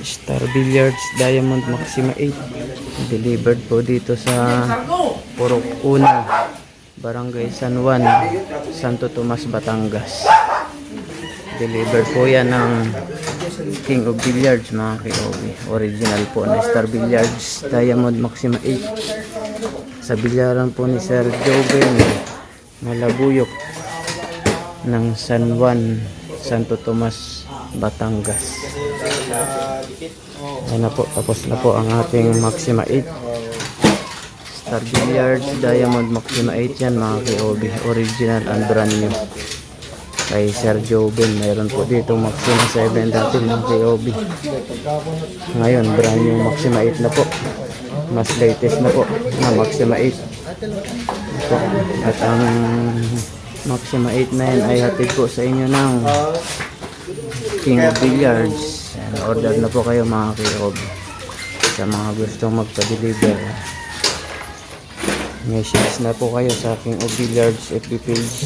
Star Billiards Diamond Maxima 8. Delivered po dito sa Purok Una, Barangay San Juan, Santo Tomas, Batangas. Delivered po yan ng King of Billiards mga KOB. Original po na Star Billiards Diamond Maxima 8. Sa bilyaran po ni Sir Joven Malabuyok ng San Juan, Santo Tomas, Batangas. Ayan na po, tapos na po ang ating Maxima 8. Star Billiards Diamond Maxima 8 yan mga KOB. Original and brand new. Kay Sir Joven, mayroon po dito Maxima 7 dati mga KOB. Ngayon, brand new Maxima 8 na po. Mas latest na po na Maxima 8. Ito. At ang Maxima 8 na yan ay hatid po sa inyo ng King of Billiards. Order na po kayo mga KOB sa mga gustong magpa-deliver. Message na po kayo sa King of Billiards FB page.